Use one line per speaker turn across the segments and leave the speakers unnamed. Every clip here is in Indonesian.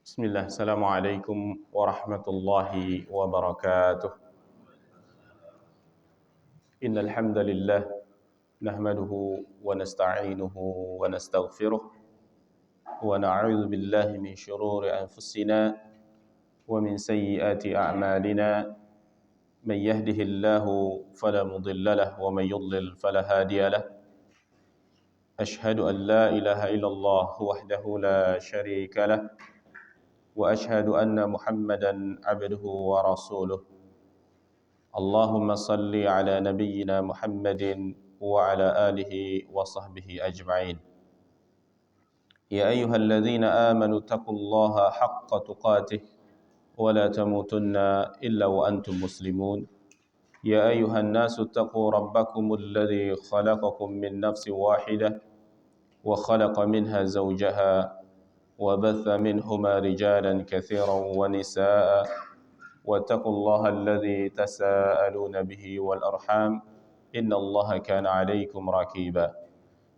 Bismillah, Assalamualaikum warahmatullahi wabarakatuh. Innal hamdalillah nahmaduhu wa nasta'inuhu wa nastaghfiruh wa na'udzu billahi min shururi anfusina wa min sayyiati a'malina. Man yahdihillahu fala mudilla lahu wa man yudlil fala hadiya lahu. Ashhadu an la ilaha illallah wahdahu la syarika lahu wa ashhadu anna Muhammadan 'abduhu wa rasuluh. Allahumma salli ala nabiyyina Muhammadin wa ala alihi wa sahbihi ajma'in. Ya ayyuhalladzina amanu taqullaha haqqa tuqatih wa la tamutunna illa wa antum muslimun. Ya ayyuhan nasu taqu rabbakumul ladzi khalaqakum min nafsin wahidah wa khalaqa minha zawjaha wa batha minhuma rijalan katsiran wa nisaa'a. واتقوا الله الذي تساءلون به والأرحام إن الله كان عليكم رقيبا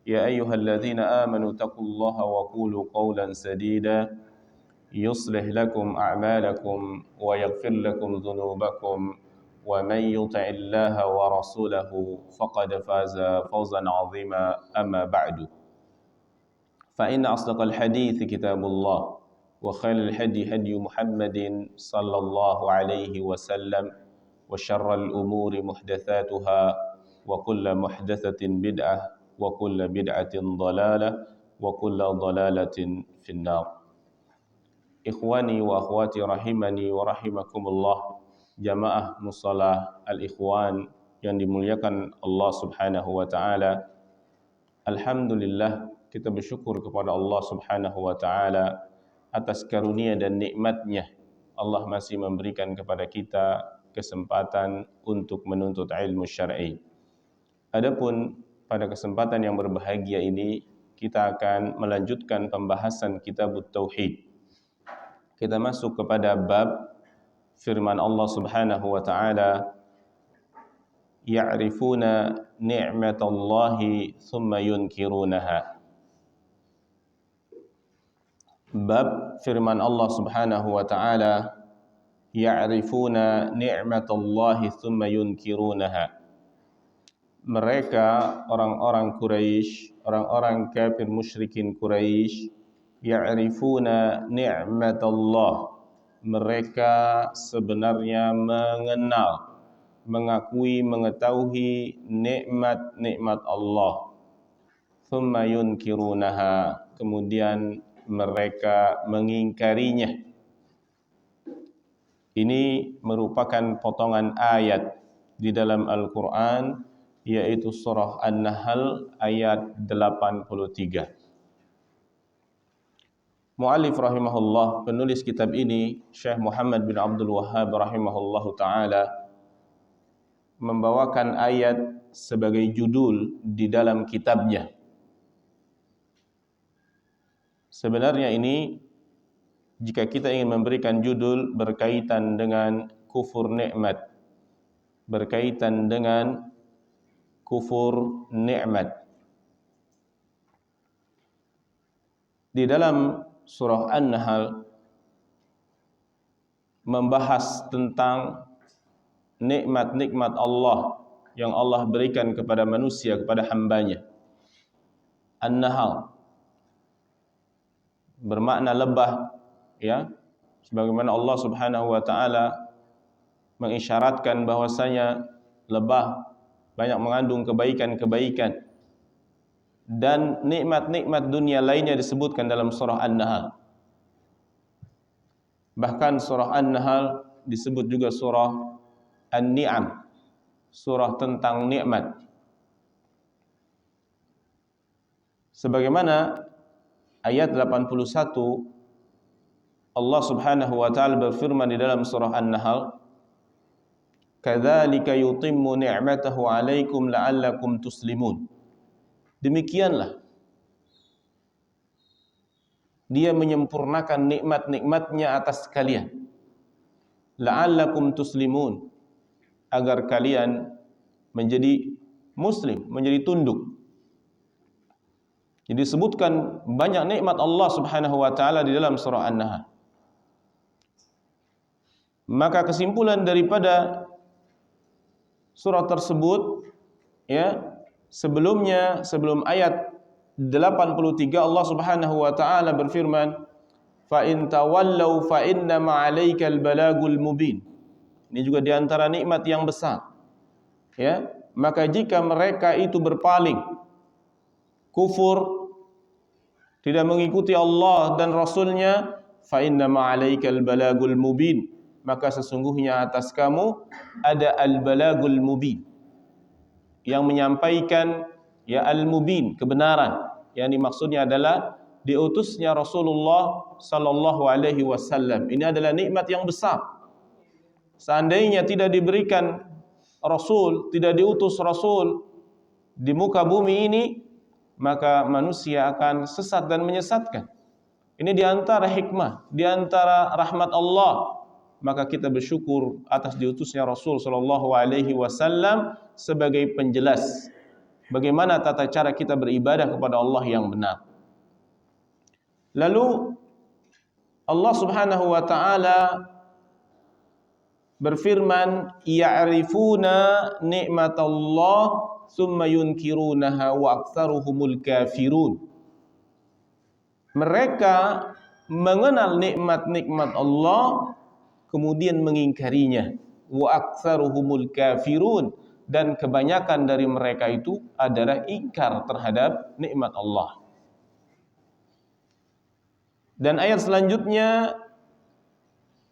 يا أيها الذين آمنوا اتقوا الله وقولوا قولا سديدا يصلح لكم أعمالكم ويغفر لكم ذنوبكم ومن يطع الله ورسوله فقد فاز فوزا عظيما أما بعد فإن أصدق الحديث كتاب الله وخير الهدي هدي محمد صلى الله عليه وسلم وشر الأمور محدثاتها وكل محدثة بدعة وكل بدعة ضلالة وكل ضلالة في النار. Ikhwani wa akhwati rahimani wa rahimakumullah, jamaah musalah al-ikhwan yang dimuliakan Allah Subhanahu wa taala. Alhamdulillah, kita bersyukur kepada Allah Subhanahu wa taala atas karunia dan nikmatnya. Allah masih memberikan kepada kita kesempatan untuk menuntut ilmu syar'i. Adapun pada kesempatan yang berbahagia ini, kita akan melanjutkan pembahasan Kitabut Tauhid. Kita masuk kepada bab firman Allah Subhanahu wa taala, ya'rifuna ni'matallahi thumma yunkirunaha. Bab firman Allah Subhanahu wa taala, ya'rifuna ni'matallahi thumma yunkirunaha. Mereka orang-orang Quraisy, orang-orang kafir musyrikin Quraisy, ya'rifuna ni'matallah. Mereka sebenarnya mengenal, mengakui, mengetahui nikmat-nikmat Allah. Thumma yunkirunaha. Kemudian mereka mengingkarinya. Ini merupakan potongan ayat di dalam Al-Quran, yaitu surah An-Nahl ayat 83. Mu'allif rahimahullah, penulis kitab ini, Syekh Muhammad bin Abdul Wahhab rahimahullahu ta'ala, membawakan ayat sebagai judul di dalam kitabnya. Sebenarnya ini, jika kita ingin memberikan judul berkaitan dengan kufur nikmat, berkaitan dengan kufur nikmat. Di dalam surah An-Nahl membahas tentang nikmat-nikmat Allah yang Allah berikan kepada manusia, kepada hambanya. An-Nahl bermakna lebah, ya, sebagaimana Allah Subhanahu wa taala mengisyaratkan bahwasanya lebah banyak mengandung kebaikan-kebaikan, dan nikmat-nikmat dunia lainnya disebutkan dalam surah An-Nahl. Bahkan surah An-Nahl disebut juga surah An-Ni'am, surah tentang nikmat. Sebagaimana ayat 81, Allah Subhanahu wa taala berfirman di dalam surah An-Nahl, kadzalika yutimmu ni'matahu 'alaikum la'allakum tuslimun. Demikianlah Dia menyempurnakan nikmat-nikmatnya atas kalian, la'allakum tuslimun, agar kalian menjadi muslim, menjadi tunduk. Jadi disebutkan banyak nikmat Allah Subhanahu wa taala di dalam surah An-Nahl. Maka kesimpulan daripada surat tersebut, ya, sebelum ayat 83 Allah Subhanahu wa taala berfirman, fa in tawallau fa inna ma'alaikal balagul mubin. Ini juga diantara nikmat yang besar. Ya, maka jika mereka itu berpaling, kufur, tidak mengikuti Allah dan Rasulnya, fa inna ma'alaikal balagul mubin, maka sesungguhnya atas kamu ada al-balagul mubin, yang menyampaikan, ya, al-mubin, kebenaran. Yang dimaksudnya adalah diutusnya Rasulullah sallallahu alaihi wasallam. Ini adalah nikmat yang besar. Seandainya tidak diberikan Rasul, tidak diutus Rasul di muka bumi ini, maka manusia akan sesat dan menyesatkan. Ini diantara hikmah, diantara rahmat Allah. Maka kita bersyukur atas diutusnya Rasul sallallahu alaihi wasallam sebagai penjelas bagaimana tata cara kita beribadah kepada Allah yang benar. Lalu Allah Subhanahu wa taala berfirman, ya'rifuna ni'matallah tsumma yunkirunaha wa aktsaruhumul kafirun. Mereka mengenal nikmat-nikmat Allah kemudian mengingkarinya, wa aktsaruhumul kafirun, dan kebanyakan dari mereka itu adalah ingkar terhadap nikmat Allah. Dan ayat selanjutnya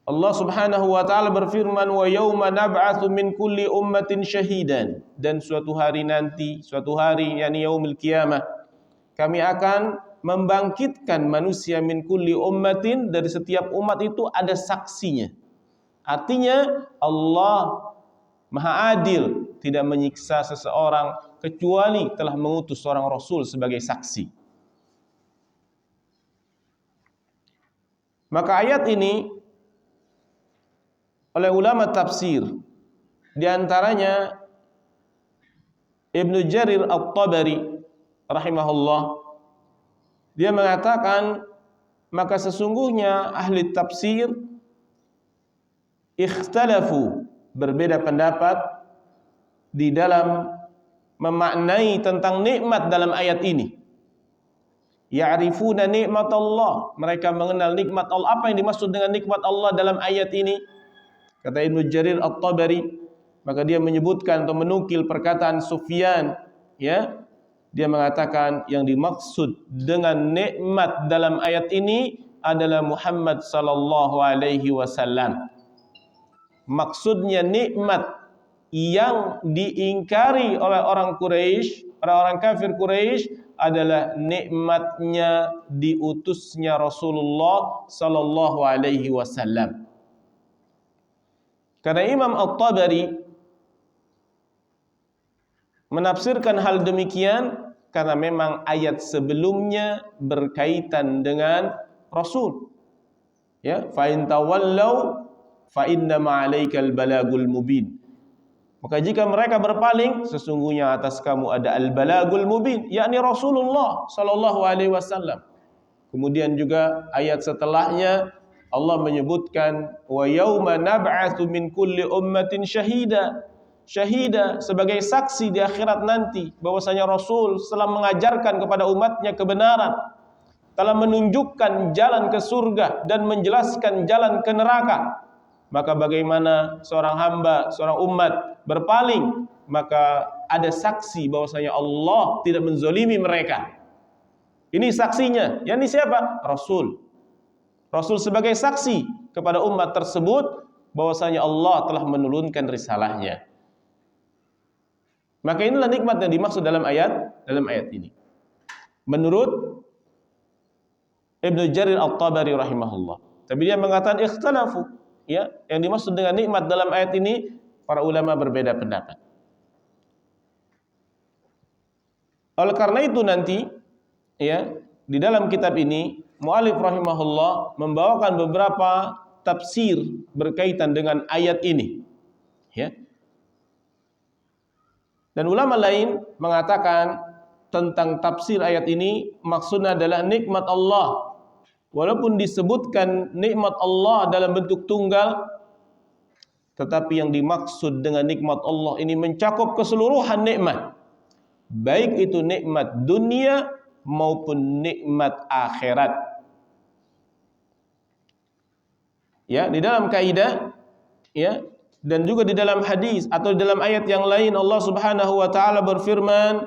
Allah Subhanahu wa taala berfirman, wa yauma nab'atsu min kulli ummatin syahidan, dan suatu hari nanti, suatu hari yakni yaumul qiyamah, kami akan membangkitkan manusia min kulli ummatin, dari setiap umat itu ada saksinya. Artinya Allah Maha Adil, tidak menyiksa seseorang kecuali telah mengutus seorang Rasul sebagai saksi. Maka ayat ini oleh ulama tafsir, di antaranya Ibnu Jarir At-Tabari rahimahullah, dia mengatakan, maka sesungguhnya ahli tafsir ikhtalafu, berbeda pendapat di dalam memaknai tentang nikmat dalam ayat ini. Ya'rifuna nikmat Allah, mereka mengenal nikmat Allah. Apa yang dimaksud dengan nikmat Allah dalam ayat ini? Kata Ibnu Jarir At-Tabari, maka dia menyebutkan atau menukil perkataan Sufyan, ya. Dia mengatakan yang dimaksud dengan nikmat dalam ayat ini adalah Muhammad sallallahu alaihi wasallam. Maksudnya nikmat yang diingkari oleh orang Quraisy, orang-orang kafir Quraisy, adalah nikmatnya diutusnya Rasulullah sallallahu alaihi wasallam. Karena Imam At-Tabari menafsirkan hal demikian karena memang ayat sebelumnya berkaitan dengan Rasul. Ya, fa in tawallau fa inna ma'alaikal balagul mubin. Maka jika mereka berpaling, sesungguhnya atas kamu ada al-balagul mubin, yakni Rasulullah sallallahu alaihi wasallam. Kemudian juga ayat setelahnya Allah menyebutkan, wa yauma nab'atsu min kulli ummatin syahida. Syahida, sebagai saksi di akhirat nanti bahwasanya Rasul telah mengajarkan kepada umatnya kebenaran, telah menunjukkan jalan ke surga dan menjelaskan jalan ke neraka. Maka bagaimana seorang hamba, seorang umat berpaling, maka ada saksi bahwasanya Allah tidak menzolimi mereka. Ini saksinya. Yang ini siapa? Rasul. Rasul sebagai saksi kepada umat tersebut bahwasanya Allah telah menurunkan risalahnya. Maka inilah nikmat yang dimaksud dalam ayat ini. Menurut Ibnu Jarir At-Tabari rahimahullah. Tapi dia mengatakan ikhtalafu, ya, yang dimaksud dengan nikmat dalam ayat ini para ulama berbeda pendapat. Oleh karena itu nanti, ya, di dalam kitab ini mu'alif rahimahullah membawakan beberapa tafsir berkaitan dengan ayat ini, ya. Dan ulama lain mengatakan tentang tafsir ayat ini maksudnya adalah nikmat Allah. Walaupun disebutkan nikmat Allah dalam bentuk tunggal, Tetapi yang dimaksud dengan nikmat Allah ini mencakup keseluruhan nikmat, baik itu nikmat dunia maupun nikmat akhirat. Ya, di dalam kaidah, ya, dan juga di dalam hadis atau di dalam ayat yang lain Allah Subhanahu wa taala berfirman,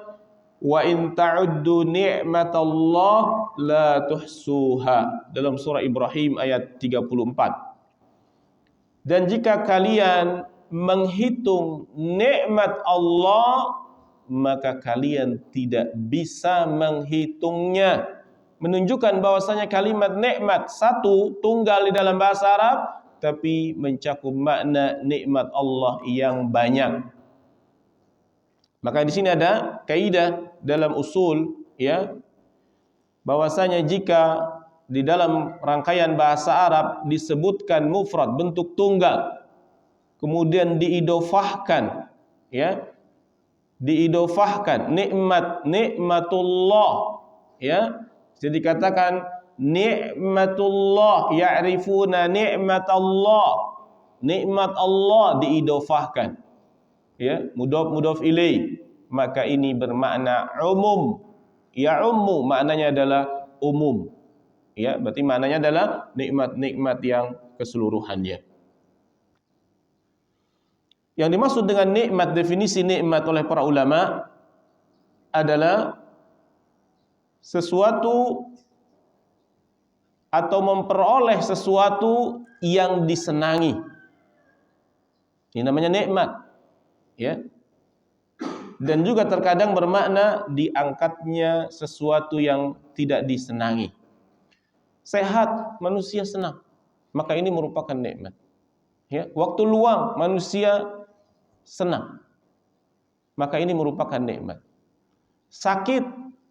"Wa in ta'uddu ni'matallah la tuhsuha." Dalam surah Ibrahim ayat 34. Dan jika kalian menghitung nikmat Allah, maka kalian tidak bisa menghitungnya. Menunjukkan bahwasanya kalimat nikmat satu tunggal di dalam bahasa Arab, tapi mencakup makna nikmat Allah yang banyak. Maka di sini ada kaidah dalam usul, ya, bahwasanya jika di dalam rangkaian bahasa Arab disebutkan mufrad bentuk tunggal, kemudian diidofahkan, ya, diidofahkan nikmatullah, ya, jadi katakan nikmatullah, ya'rifuna nikmatallah, nikmat Allah diidofahkan, ya, mudhof ilaih, maka ini bermakna umum. Ya ummu maknanya adalah umum. Ya, berarti maknanya adalah nikmat-nikmat yang keseluruhannya. Yang dimaksud dengan nikmat, definisi nikmat oleh para ulama adalah sesuatu atau memperoleh sesuatu yang disenangi. Ini namanya nikmat, ya. Dan juga terkadang bermakna diangkatnya sesuatu yang tidak disenangi. Sehat, manusia senang, maka ini merupakan nikmat. Ya, waktu luang manusia senang, maka ini merupakan nikmat. Sakit,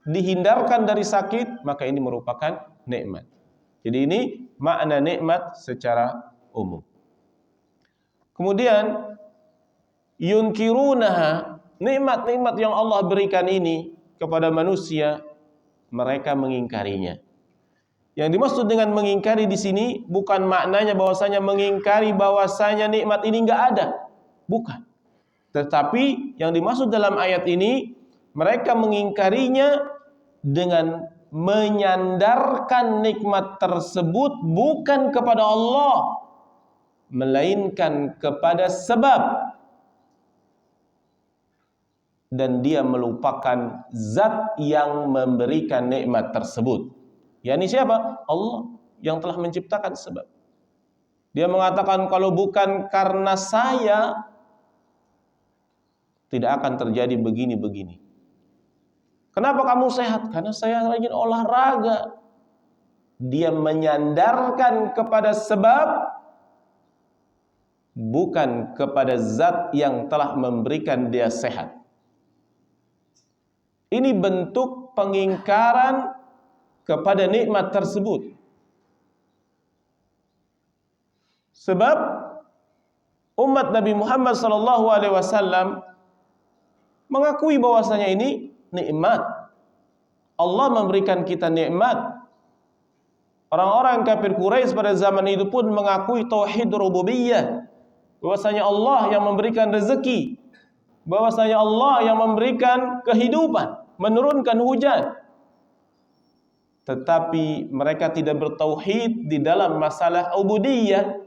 dihindarkan dari sakit, maka ini merupakan nikmat. Jadi ini makna nikmat secara umum. Kemudian yunkirunaha, nikmat-nikmat yang Allah berikan ini kepada manusia, mereka mengingkarinya. Yang dimaksud dengan mengingkari di sini bukan maknanya bahwasanya mengingkari bahwasanya nikmat ini enggak ada. Bukan. Tetapi yang dimaksud dalam ayat ini, mereka mengingkarinya dengan menyandarkan nikmat tersebut bukan kepada Allah, melainkan kepada sebab, dan dia melupakan zat yang memberikan nikmat tersebut. yakni siapa? Allah yang telah menciptakan sebab. Dia mengatakan kalau bukan karena saya tidak akan terjadi begini-begini. Kenapa kamu sehat? Karena saya rajin olahraga. Dia menyandarkan kepada sebab, bukan kepada zat yang telah memberikan dia sehat. Ini bentuk pengingkaran kepada nikmat tersebut. Sebab umat Nabi Muhammad SAW mengakui bahwasanya ini nikmat. Allah memberikan kita nikmat. Orang-orang kafir Quraisy pada zaman itu pun mengakui tauhid rububiyah, bahwasanya Allah yang memberikan rezeki, bahwasanya Allah yang memberikan kehidupan, menurunkan hujan. Tetapi mereka tidak bertauhid di dalam masalah ubudiyah.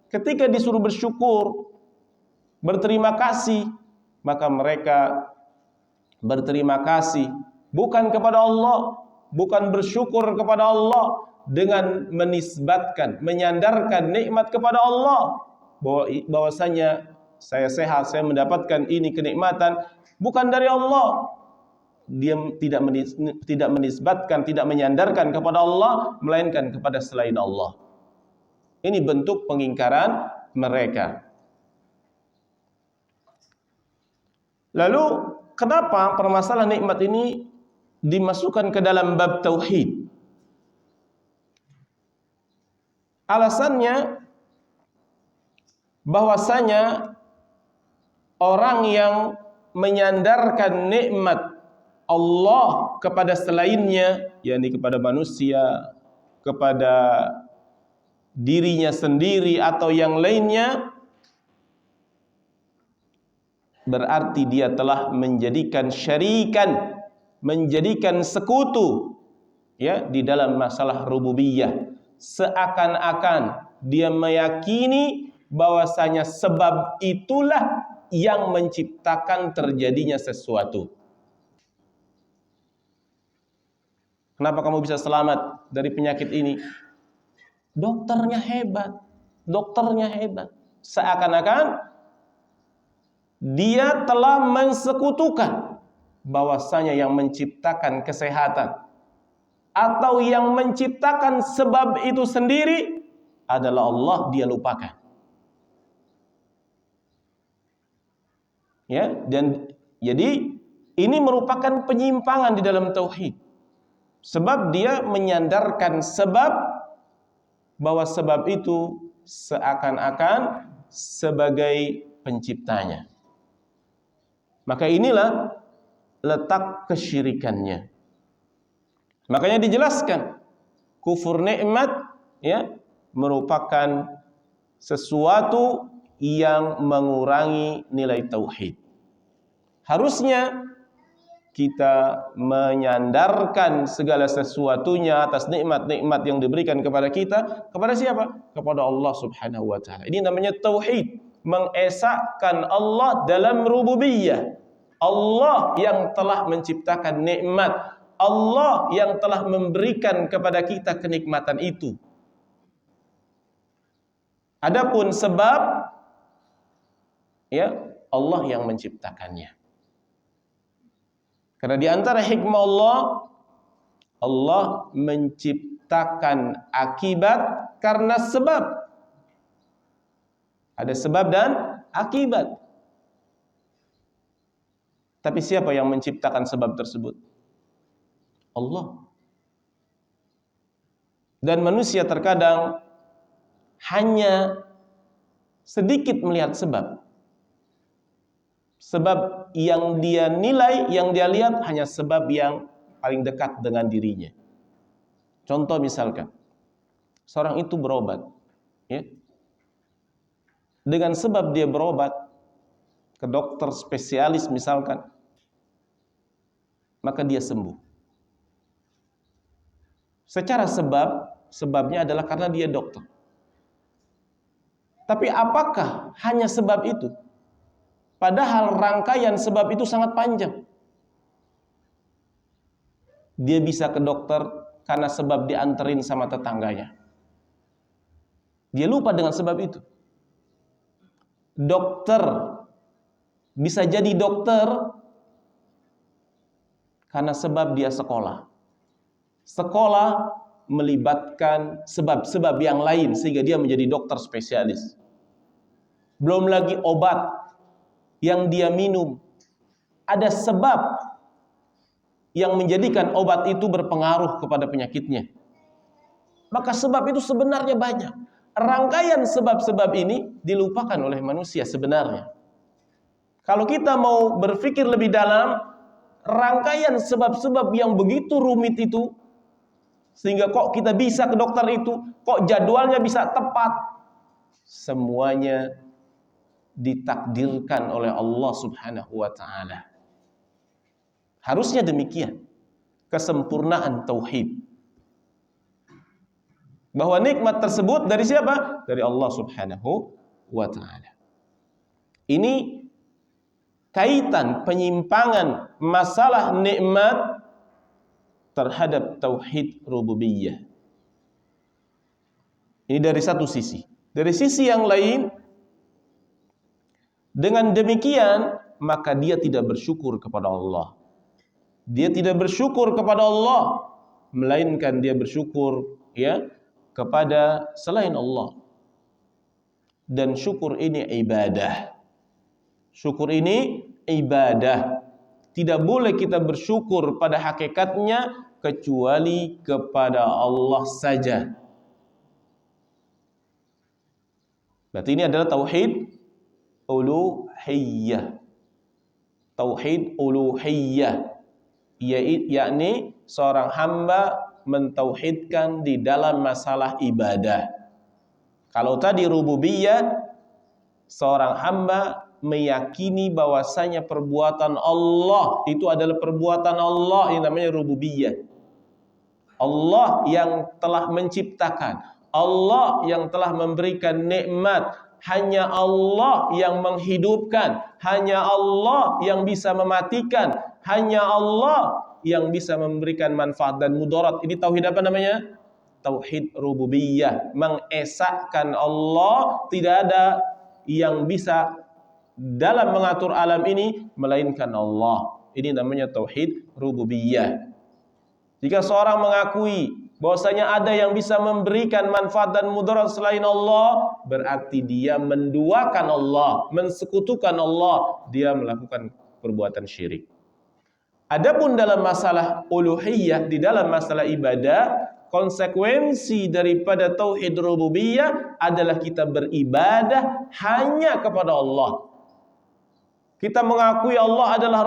Ketika disuruh bersyukur, berterima kasih, maka mereka berterima kasih bukan kepada Allah, bukan bersyukur kepada Allah dengan menisbatkan, menyandarkan nikmat kepada Allah, bahwasanya saya sehat, saya mendapatkan ini kenikmatan bukan dari Allah. Dia tidak menisbatkan, tidak menyandarkan kepada Allah, melainkan kepada selain Allah. Ini bentuk pengingkaran mereka. Lalu kenapa permasalahan nikmat ini dimasukkan ke dalam bab tauhid? Alasannya bahwasanya orang yang menyandarkan nikmat Allah kepada selainnya, yakni kepada manusia, kepada dirinya sendiri atau yang lainnya, berarti dia telah menjadikan syarikan, menjadikan sekutu, ya, di dalam masalah rububiyah. Seakan-akan dia meyakini bahwasanya sebab itulah yang menciptakan terjadinya sesuatu. Kenapa kamu bisa selamat dari penyakit ini? Dokternya hebat. Dokternya hebat. Seakan-akan dia telah mensekutukan bahwasanya yang menciptakan kesehatan atau yang menciptakan sebab itu sendiri adalah Allah, dia lupakan. Ya, dan jadi ini merupakan penyimpangan di dalam tauhid. Sebab dia menyandarkan sebab, bahwa sebab itu seakan-akan sebagai penciptanya. Maka inilah letak kesyirikannya. Makanya dijelaskan kufur nikmat, ya, merupakan sesuatu yang mengurangi nilai tauhid. Harusnya kita menyandarkan segala sesuatunya atas nikmat-nikmat yang diberikan kepada kita, kepada siapa? Kepada Allah Subhanahu wa taala. Ini namanya tauhid, mengesahkan Allah dalam rububiyah. Allah yang telah menciptakan nikmat, Allah yang telah memberikan kepada kita kenikmatan itu. Adapun sebab, ya, Allah yang menciptakannya. Karena di antara hikmah Allah, Allah menciptakan akibat karena sebab. Ada sebab dan akibat. Tapi siapa yang menciptakan sebab tersebut? Allah. Dan manusia terkadang hanya sedikit melihat sebab. Sebab yang dia nilai, yang dia lihat hanya sebab yang paling dekat dengan dirinya. Contoh misalkan, seorang itu berobat, ya. Dengan sebab dia berobat ke dokter spesialis misalkan, maka dia sembuh. Secara sebabnya adalah karena dia dokter. Tapi apakah hanya sebab itu? Padahal rangkaian sebab itu sangat panjang. Dia bisa ke dokter karena sebab dianterin sama tetangganya. Dia lupa dengan sebab itu. Dokter bisa jadi dokter karena sebab dia sekolah. Sekolah melibatkan sebab-sebab yang lain sehingga dia menjadi dokter spesialis. Belum lagi obat yang dia minum, ada sebab yang menjadikan obat itu berpengaruh kepada penyakitnya. Maka sebab itu sebenarnya banyak. Rangkaian sebab-sebab ini dilupakan oleh manusia sebenarnya. Kalau kita mau berpikir lebih dalam, rangkaian sebab-sebab yang begitu rumit itu, sehingga kok kita bisa ke dokter itu, kok jadwalnya bisa tepat, semuanya ditakdirkan oleh Allah Subhanahu wa taala. Harusnya demikian kesempurnaan tauhid. Bahwa nikmat tersebut dari siapa? Dari Allah Subhanahu wa taala. Ini kaitan penyimpangan masalah nikmat terhadap tauhid rububiyah. Ini dari satu sisi. Dari sisi yang lain, dengan demikian maka dia tidak bersyukur kepada Allah. Dia tidak bersyukur kepada Allah, melainkan dia bersyukur, ya, kepada selain Allah. Dan syukur ini ibadah. Syukur ini ibadah. Tidak boleh kita bersyukur pada hakikatnya kecuali kepada Allah saja. Berarti ini adalah tauhid uluhiyah. Tauhid uluhiyah, yakni seorang hamba mentauhidkan di dalam masalah ibadah. Kalau tadi rububiyah, seorang hamba meyakini bahwasanya perbuatan Allah itu adalah perbuatan Allah, yang namanya rububiyah. Allah yang telah menciptakan, Allah yang telah memberikan nikmat, hanya Allah yang menghidupkan, hanya Allah yang bisa mematikan, hanya Allah yang bisa memberikan manfaat dan mudarat. Ini tauhid apa namanya? Tauhid rububiyah, mengesahkan Allah, tidak ada yang bisa dalam mengatur alam ini melainkan Allah. Ini namanya tauhid rububiyah. Jika seorang mengakui bahwasanya ada yang bisa memberikan manfaat dan mudarat selain Allah, berarti dia menduakan Allah, mensekutukan Allah, dia melakukan perbuatan syirik. Adapun dalam masalah uluhiyah, di dalam masalah ibadah, konsekuensi daripada tauhid rububiyah adalah kita beribadah hanya kepada Allah. Kita mengakui Allah adalah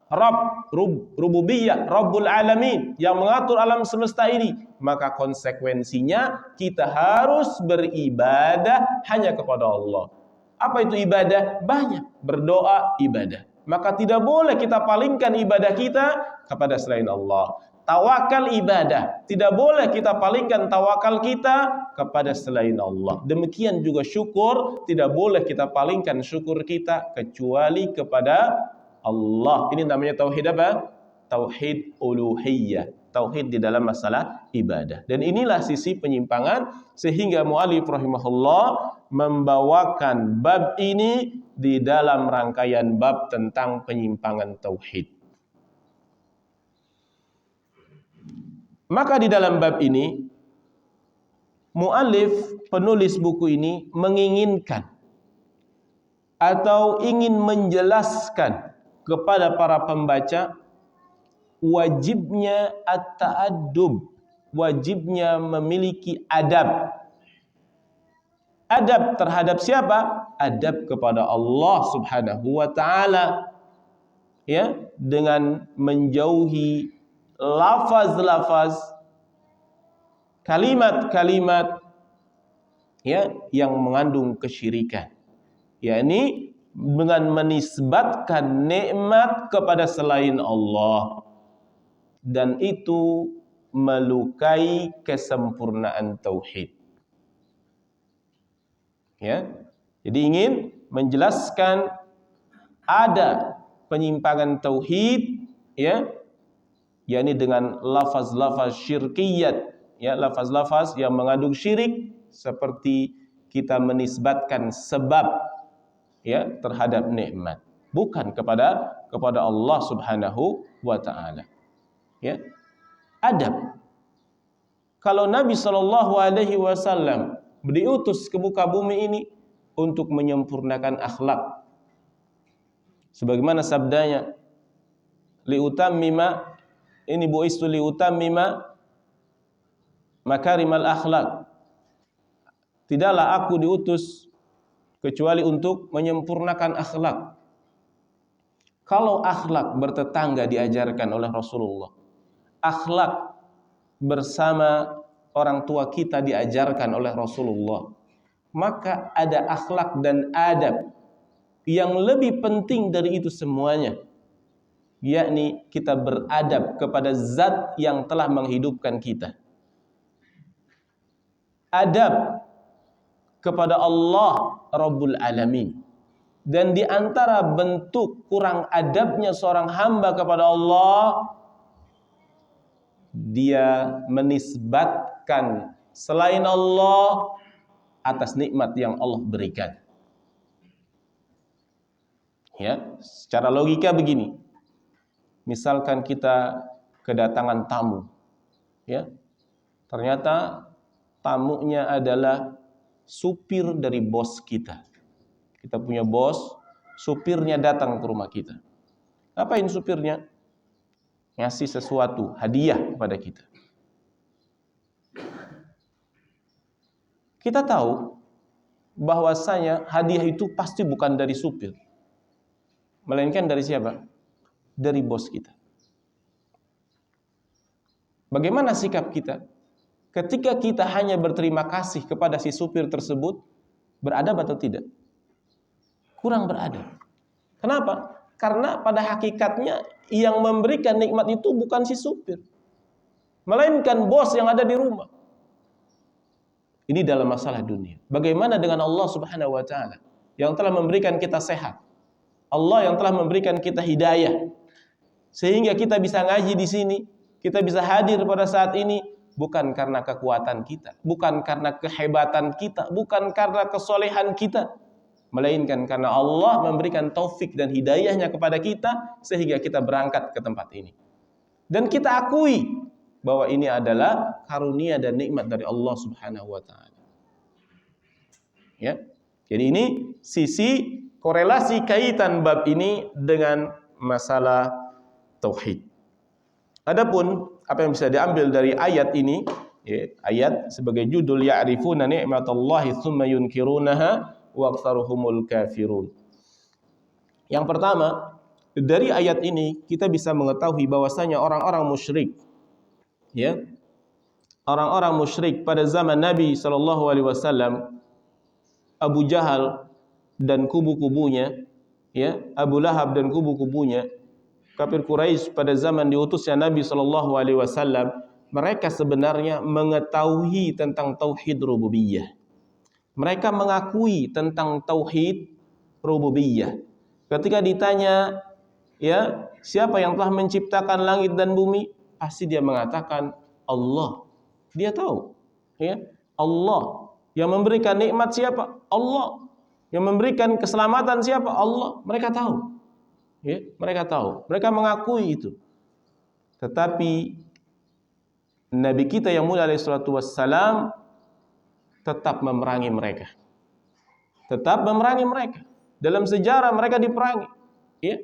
Rabb, rububiyah, Rabbul Alamin, yang mengatur alam semesta ini. Maka konsekuensinya kita harus beribadah hanya kepada Allah. Apa itu ibadah? Banyak. Berdoa ibadah. Maka tidak boleh kita palingkan ibadah kita kepada selain Allah. Tawakal ibadah, tidak boleh kita palingkan tawakal kita kepada selain Allah. Demikian juga syukur, tidak boleh kita palingkan syukur kita kecuali kepada Allah. Ini namanya tauhid apa? Tauhid uluhiyah, tauhid di dalam masalah ibadah. Dan inilah sisi penyimpangan, sehingga mu'allif rahimahullah membawakan bab ini di dalam rangkaian bab tentang penyimpangan tauhid. Maka di dalam bab ini, mu'allif, penulis buku ini, menginginkan atau ingin menjelaskan kepada para pembaca wajibnya at-ta'addub, wajibnya memiliki adab. Adab terhadap siapa? Adab kepada Allah Subhanahu wa ta'ala. Ya, dengan menjauhi lafaz-lafaz, kalimat-kalimat ya yang mengandung kesyirikan, yakni dengan menisbatkan nikmat kepada selain Allah, dan itu melukai kesempurnaan tauhid. Ya, jadi ingin menjelaskan ada penyimpangan tauhid, ya, yakni dengan lafaz-lafaz syirkiyat, ya, lafaz-lafaz yang mengandung syirik, seperti kita menisbatkan sebab ya terhadap nikmat, bukan kepada Allah Subhanahu wa ta'ala. Ya, adab. Kalau Nabi sallallahu alaihi wasallam diutus ke muka bumi ini untuk menyempurnakan akhlak, sebagaimana sabdanya, liutammima, ini bu'istu liutammima makarimal akhlak, tidaklah aku diutus kecuali untuk menyempurnakan akhlak. Kalau akhlak bertetangga diajarkan oleh Rasulullah, akhlak bersama orang tua kita diajarkan oleh Rasulullah, maka ada akhlak dan adab yang lebih penting dari itu semuanya, yakni kita beradab kepada zat yang telah menghidupkan kita. Adab kepada Allah Rabbul Alamin. Dan di antara bentuk kurang adabnya seorang hamba kepada Allah, dia menisbatkan selain Allah atas nikmat yang Allah berikan. Ya, secara logika begini. Misalkan kita kedatangan tamu, ya, ternyata tamunya adalah supir dari bos kita. Kita punya bos, supirnya datang ke rumah kita. Ngapain supirnya? Ngasih sesuatu, hadiah kepada kita. Kita tahu bahwasanya hadiah itu pasti bukan dari supir, melainkan dari siapa? Dari bos kita. Bagaimana sikap kita ketika kita hanya berterima kasih kepada si supir tersebut? Beradab atau tidak? kurang beradab. Kenapa? Karena pada hakikatnya yang memberikan nikmat itu bukan si supir, melainkan bos yang ada di rumah. Ini dalam masalah dunia. Bagaimana dengan Allah Subhanahu wa taala yang telah memberikan kita sehat? Allah yang telah memberikan kita hidayah sehingga kita bisa ngaji di sini, kita bisa hadir pada saat ini bukan karena kekuatan kita, bukan karena kehebatan kita, bukan karena kesolehan kita, melainkan karena Allah memberikan taufik dan hidayahnya kepada kita sehingga kita berangkat ke tempat ini. Dan kita akui bahwa ini adalah karunia dan nikmat dari Allah Subhanahu wa taala. Ya. Jadi ini sisi korelasi kaitan bab ini dengan masalah tauhid. Adapun apa yang bisa diambil dari ayat ini, ya, ayat sebagai judul ya'rifuna ni'matallahi tsumma yunkirunaha wa aktsaruhumul kafirun. Yang pertama, dari ayat ini kita bisa mengetahui bahwasanya orang-orang musyrik, ya, orang-orang musyrik pada zaman Nabi sallallahu alaihi wasallam, Abu Jahal dan kubu-kubunya, ya, Abu Lahab dan kubu-kubunya, kafir Quraisy pada zaman diutusnya Nabi sallallahu alaihi wasallam, mereka sebenarnya mengetahui tentang tauhid rububiyah. Mereka mengakui tentang tauhid rububiyah. Ketika ditanya, ya, siapa yang telah menciptakan langit dan bumi? Pasti dia mengatakan Allah. Dia tahu, ya, Allah. Yang memberikan nikmat siapa? Allah. Yang memberikan keselamatan siapa? Allah. Mereka tahu. Ya, mereka tahu. Mereka mengakui itu. Tetapi Nabi kita yang mulia alaihi salatu wassalam tetap memerangi mereka. Tetap memerangi mereka. Dalam sejarah mereka diperangi. Ya.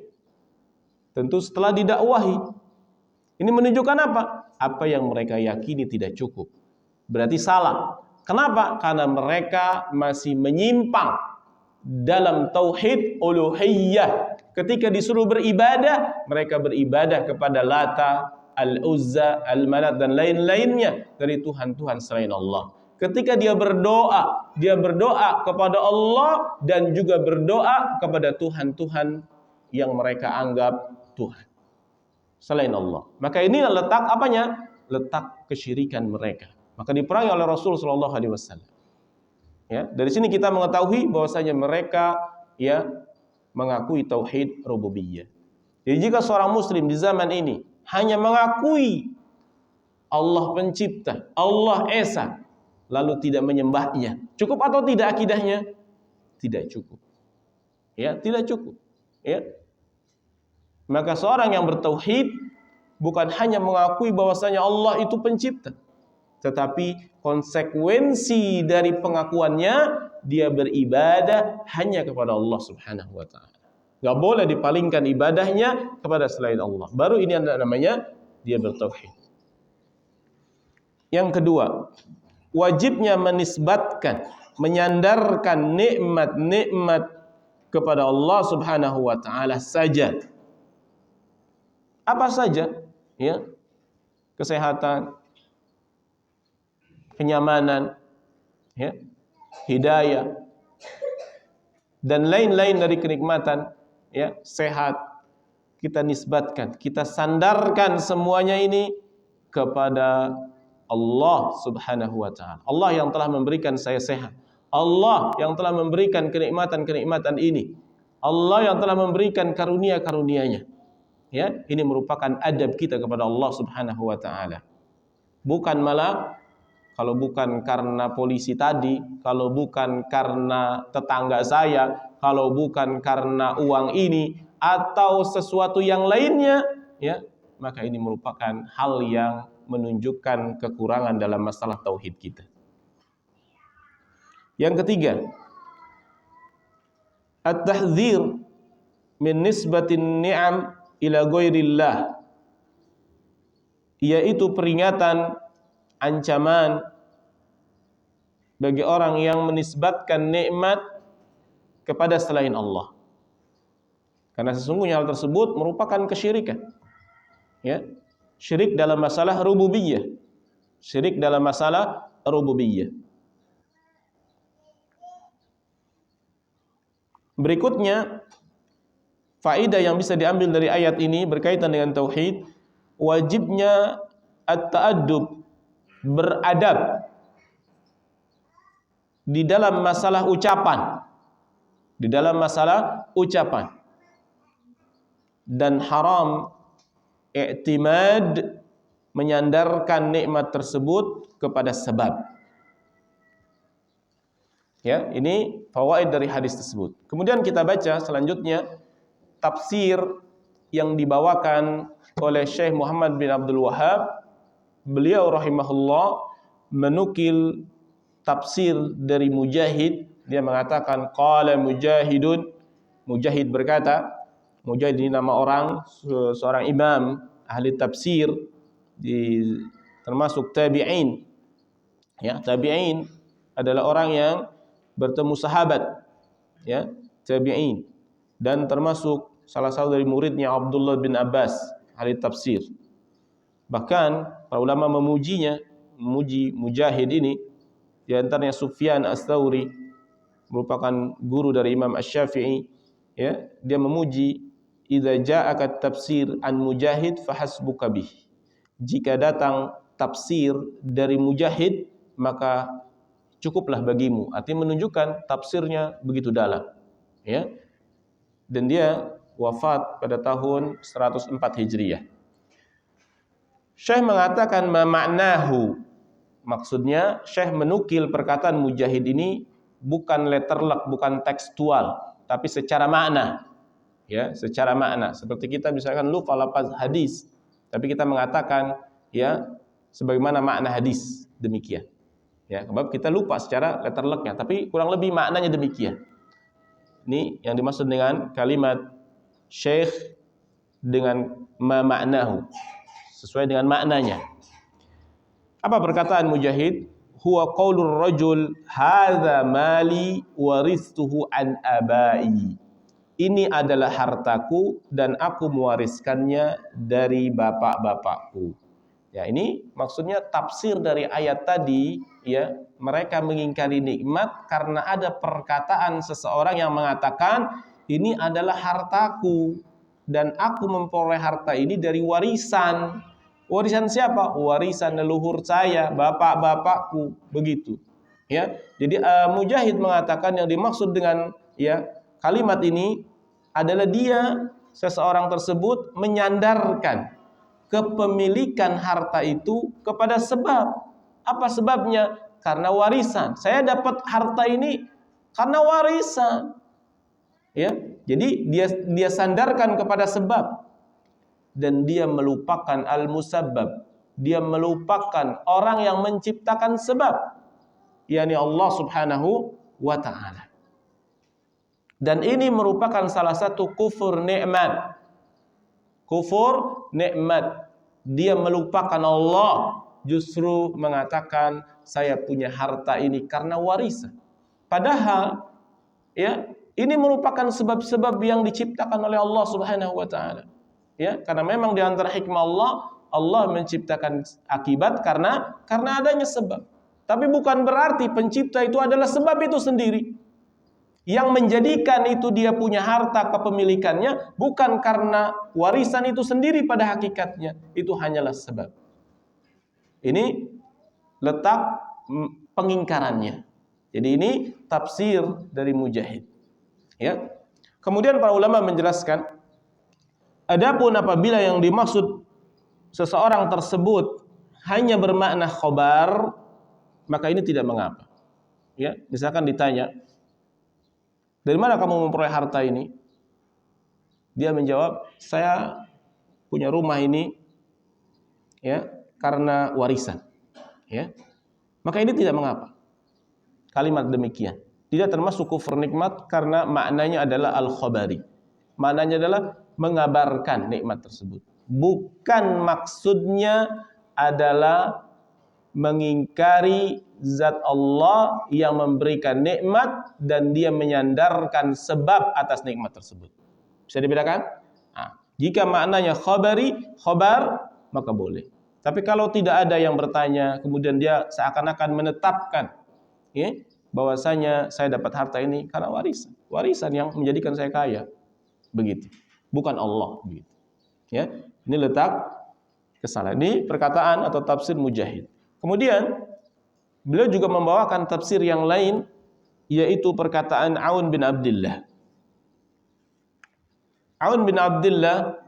Tentu setelah didakwahi. Ini menunjukkan apa? Apa yang mereka yakini tidak cukup. Berarti salah. Kenapa? Karena mereka masih menyimpang dalam tauhid uluhiyah. Ketika disuruh beribadah, mereka beribadah kepada Lata, Al-Uzza, Al-Manat dan lain-lainnya dari Tuhan-Tuhan selain Allah. Ketika dia berdoa kepada Allah dan juga berdoa kepada Tuhan-Tuhan yang mereka anggap Tuhan selain Allah. Maka inilah letak apanya? Letak kesyirikan mereka. Maka diperangi oleh Rasul sallallahu alaihi wasallam. Ya, dari sini kita mengetahui bahwasanya mereka, ya, mengakui tauhid rububiyah. Jadi jika seorang muslim di zaman ini hanya mengakui Allah pencipta, Allah esa, lalu tidak menyembahnya, cukup atau tidak akidahnya? Tidak cukup. Ya, tidak cukup. Ya. Maka seorang yang bertauhid bukan hanya mengakui bahwasanya Allah itu pencipta, tetapi konsekuensi dari pengakuannya dia beribadah hanya kepada Allah Subhanahu wa taala. Enggak boleh dipalingkan ibadahnya kepada selain Allah. Baru ini namanya dia bertauhid. Yang kedua, wajibnya menisbatkan, menyandarkan nikmat-nikmat kepada Allah Subhanahu wa taala saja. Apa saja, ya? Kesehatan, kenyamanan, ya, hidayah dan lain-lain dari kenikmatan, ya, sehat, kita nisbatkan, kita sandarkan semuanya ini kepada Allah Subhanahu wa taala. Allah yang telah memberikan saya sehat. Allah yang telah memberikan kenikmatan-kenikmatan ini. Allah yang telah memberikan karunia-karunia-Nya. Ya, ini merupakan adab kita kepada Allah Subhanahu wa taala. Bukan malah, kalau bukan karena polisi tadi, kalau bukan karena tetangga saya, kalau bukan karena uang ini atau sesuatu yang lainnya, ya, maka ini merupakan hal yang menunjukkan kekurangan dalam masalah tauhid kita. Yang ketiga, at-tahdzir min nisbatin ni'am ila ghairillah, yaitu peringatan, ancaman bagi orang yang menisbatkan nikmat kepada selain Allah. Karena sesungguhnya hal tersebut merupakan kesyirikan. Ya, syirik dalam masalah rububiyah. Syirik dalam masalah rububiyah. Berikutnya, faedah yang bisa diambil dari ayat ini berkaitan dengan tauhid, wajibnya at-ta'addub, beradab di dalam masalah ucapan, di dalam masalah ucapan, dan haram i'timad, menyandarkan nikmat tersebut kepada sebab. Ya, ini fawaid dari hadis tersebut. Kemudian kita baca selanjutnya tafsir yang dibawakan oleh Syekh Muhammad bin Abdul Wahhab. Beliau rahimahullah menukil tafsir dari Mujahid. Dia mengatakan qala Mujahidun, Mujahid berkata, Mujahid ini nama orang, seorang imam ahli tafsir, termasuk tabi'in. Ya, tabi'in adalah orang yang bertemu sahabat, ya, tabi'in, dan termasuk salah satu dari muridnya Abdullah bin Abbas, ahli tafsir. Bahkan para ulama memuji Mujahid ini, di antaranya Sufyan Ats-Tsauri, merupakan guru dari Imam Asy-Syafi'i, ya, dia memuji, idza ja'aka tafsir an Mujahid fahasbuka bih. Jika datang tafsir dari Mujahid, maka cukuplah bagimu. Artinya menunjukkan tafsirnya begitu dalam, ya. Dan dia wafat pada tahun 104 Hijriah. Syekh mengatakan maknahu, maksudnya Syekh menukil perkataan Mujahid ini bukan letterlek, bukan tekstual, tapi secara makna. Ya, secara makna. Seperti kita misalkan lupa lafaz hadis, tapi kita mengatakan, ya, sebagaimana makna hadis, demikian. Ya, sebab kita lupa secara letterleknya, tapi kurang lebih maknanya demikian. Ini yang dimaksud dengan kalimat Syekh dengan maknahu, sesuai dengan maknanya. Apa perkataan Mujahid? Huwa qaulur rajul hadza mali waristuhu an abai. Ini adalah hartaku dan aku mewariskannya dari bapak-bapakku. Ya, ini maksudnya tafsir dari ayat tadi, ya, mereka mengingkari nikmat karena ada perkataan seseorang yang mengatakan ini adalah hartaku dan aku memperoleh harta ini dari warisan. Warisan siapa? Warisan leluhur saya, bapak-bapakku, begitu. Ya. Jadi Mujahid mengatakan yang dimaksud dengan, ya, kalimat ini adalah dia, seseorang tersebut menyandarkan kepemilikan harta itu kepada sebab. Apa sebabnya? Karena warisan. Saya dapat harta ini karena warisan. Ya, jadi dia sandarkan kepada sebab dan dia melupakan al-musabbab. Dia melupakan orang yang menciptakan sebab, yakni Allah Subhanahu wa taala. Dan ini merupakan salah satu kufur nikmat. Kufur nikmat. Dia melupakan Allah, justru mengatakan saya punya harta ini karena warisan. Padahal, ya, ini merupakan sebab-sebab yang diciptakan oleh Allah Subhanahu wa taala. Ya, karena memang di antara hikmah Allah menciptakan akibat karena adanya sebab. Tapi bukan berarti pencipta itu adalah sebab itu sendiri. Yang menjadikan itu dia punya harta kepemilikannya bukan karena warisan itu sendiri pada hakikatnya. Itu hanyalah sebab. Ini letak pengingkarannya. Jadi ini tafsir dari Mujahid. Ya. Kemudian para ulama menjelaskan, adapun apabila yang dimaksud seseorang tersebut hanya bermakna khobar, maka ini tidak mengapa. Ya, misalkan ditanya, dari mana kamu memperoleh harta ini? Dia menjawab, saya punya rumah ini, ya, karena warisan. Ya, maka ini tidak mengapa. Kalimat demikian tidak termasuk kufur nikmat karena maknanya adalah al-khabari. Maknanya adalah mengabarkan nikmat tersebut. Bukan maksudnya adalah mengingkari zat Allah yang memberikan nikmat dan dia menyandarkan sebab atas nikmat tersebut. Bisa dibedakan? Nah, jika maknanya khabari, khabar, maka boleh. Tapi kalau tidak ada yang bertanya, kemudian dia seakan-akan menetapkan, ya, bahwasanya saya dapat harta ini karena warisan yang menjadikan saya kaya. Begitu. Bukan Allah, begitu. Ya. Ini letak kesalahan. Ini perkataan atau tafsir Mujahid. Kemudian beliau juga membawakan tafsir yang lain, yaitu perkataan Aun bin Abdullah. Aun bin Abdullah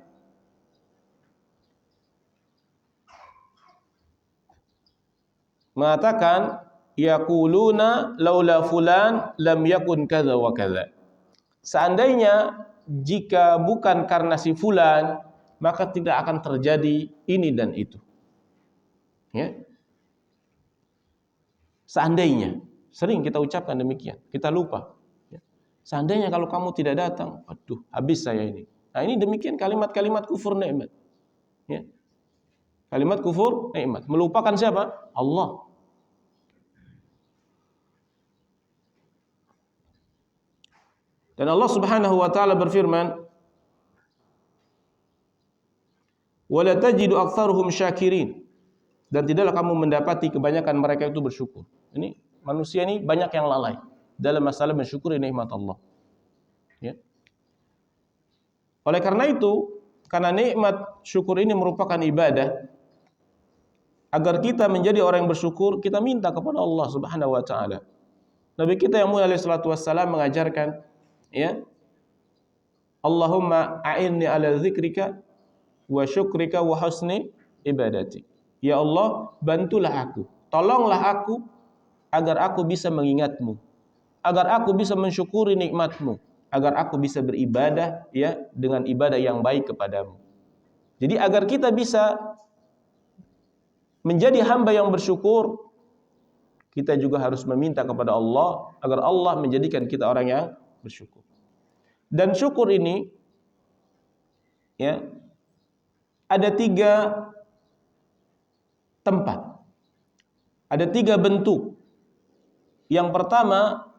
mengatakan, yaquluna laula fulan lam yakun kadza wa kadza. Seandainya jika bukan karena si fulan, maka tidak akan terjadi ini dan itu. Ya. Seandainya, sering kita ucapkan demikian, kita lupa. Ya. Seandainya kalau kamu tidak datang, aduh, habis saya ini. Nah, ini demikian kalimat-kalimat kufur nikmat. Ya. Kalimat kufur nikmat, melupakan siapa? Allah. Dan Allah Subhanahu wa taala berfirman, "Wala tajidu aktsaruhum syakirin." Dan tidaklah kamu mendapati kebanyakan mereka itu bersyukur. Ini manusia ini banyak yang lalai dalam masalah mensyukuri nikmat Allah. Ya. Oleh karena itu, karena nikmat syukur ini merupakan ibadah, agar kita menjadi orang yang bersyukur, kita minta kepada Allah Subhanahu wa taala. Nabi kita yang mulia alaihi salatu wassalam mengajarkan, ya, Allahumma a'inni ala dzikrika wa syukrika wa husni ibadati. Ya Allah, bantulah aku, tolonglah aku agar aku bisa mengingatmu, agar aku bisa mensyukuri nikmatmu, agar aku bisa beribadah, ya, dengan ibadah yang baik kepadamu. Jadi agar kita bisa menjadi hamba yang bersyukur, kita juga harus meminta kepada Allah agar Allah menjadikan kita orang yang bersyukur. Dan syukur ini, ya, ada 3 tempat, ada 3 bentuk. Yang pertama,